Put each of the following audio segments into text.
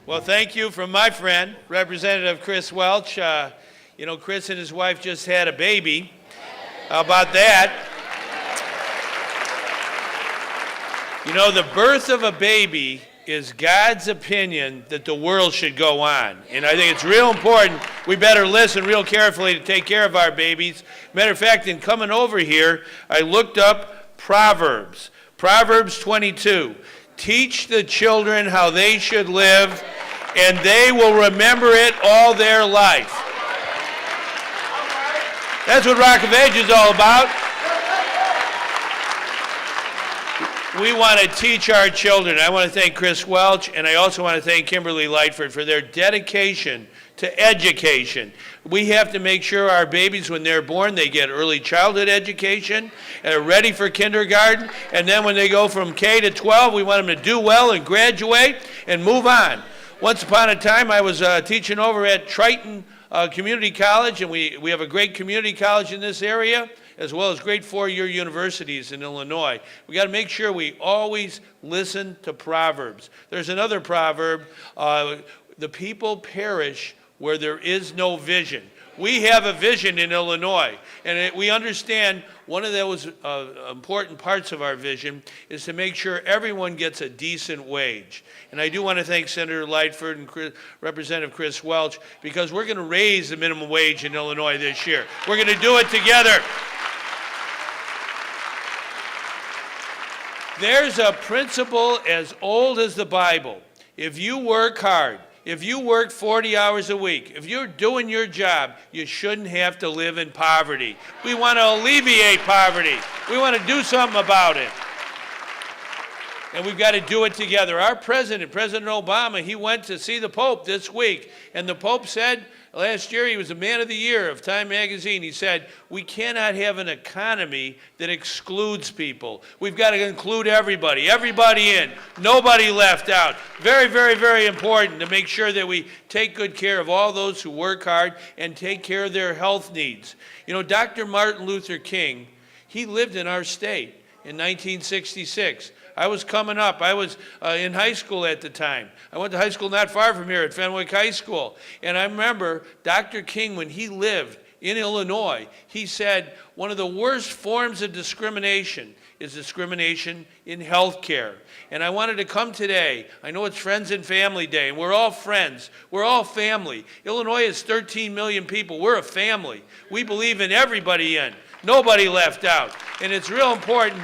Well, thank you from my friend, Representative Chris Welch. Chris and his wife just had a baby. How about that? The birth of a baby is God's opinion that the world should go on. And I think it's real important. We better listen real carefully to take care of our babies. Matter of fact, in coming over here, I looked up Proverbs. Proverbs 22. Teach the children how they should live, and they will remember it all their life. That's what Rock of Ages is all about. We want to teach our children. I want to thank Chris Welch, and I also want to thank Kimberly Lightford for their dedication to education. We have to make sure our babies, when they're born, they get early childhood education and are ready for kindergarten. And then when they go from K to 12, we want them to do well and graduate and move on. Once upon a time, I was teaching over at Triton Community College, and we have a great community college in this area, as well as great four-year universities in Illinois. We got to make sure we always listen to Proverbs. There's another proverb, the people perish where there is no vision. We have a vision in Illinois, and we understand one of those important parts of our vision is to make sure everyone gets a decent wage. And I do want to thank Senator Lightford and Representative Chris Welch, because we're going to raise the minimum wage in Illinois this year. We're going to do it together. There's a principle as old as the Bible. If you work hard, if you work 40 hours a week, if you're doing your job, you shouldn't have to live in poverty. We want to alleviate poverty. We want to do something about it. And we've got to do it together. Our president, President Obama, he went to see the Pope this week, and the Pope said, last year he was the Man of the Year of Time magazine. He said, we cannot have an economy that excludes people. We've got to include everybody in, nobody left out. Very, very, very important to make sure that we take good care of all those who work hard and take care of their health needs. Dr. Martin Luther King, he lived in our state in 1966. I was coming up. I was in high school at the time. I went to high school not far from here at Fenwick High School. And I remember Dr. King, when he lived in Illinois, he said one of the worst forms of discrimination is discrimination in health care. And I wanted to come today. I know it's Friends and Family Day, and we're all friends. We're all family. Illinois is 13 million people. We're a family. We believe in everybody in. Nobody left out. And it's real important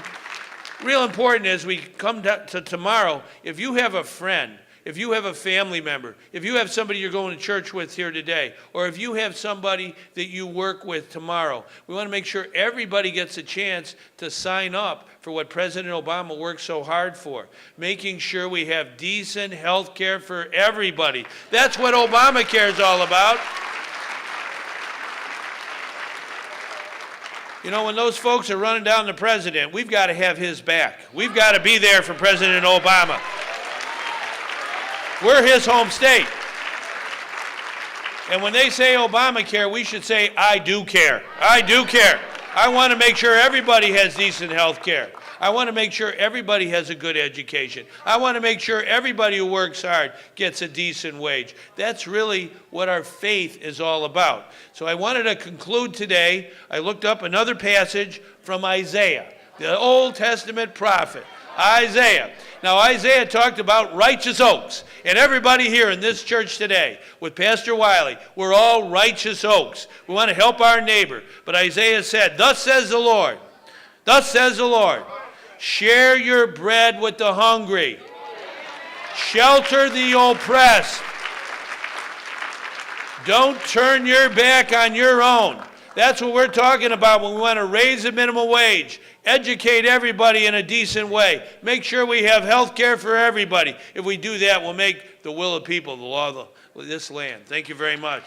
as we come to tomorrow, if you have a friend, if you have a family member, if you have somebody you're going to church with here today, or if you have somebody that you work with tomorrow, we want to make sure everybody gets a chance to sign up for what President Obama worked so hard for, making sure we have decent health care for everybody. That's what Obamacare is all about. When those folks are running down the president, we've got to have his back. We've got to be there for President Obama. We're his home state. And when they say Obamacare, we should say, I do care. I do care. I want to make sure everybody has decent health care. I want to make sure everybody has a good education. I want to make sure everybody who works hard gets a decent wage. That's really what our faith is all about. So I wanted to conclude today. I looked up another passage from Isaiah, the Old Testament prophet, Isaiah. Now, Isaiah talked about righteous oaks. And everybody here in this church today, with Pastor Wiley, we're all righteous oaks. We want to help our neighbor. But Isaiah said, thus says the Lord, share your bread with the hungry. Shelter the oppressed. Don't turn your back on your own. That's what we're talking about when we want to raise the minimum wage, educate everybody in a decent way, make sure we have health care for everybody. If we do that, we'll make the will of people the law of this land. Thank you very much.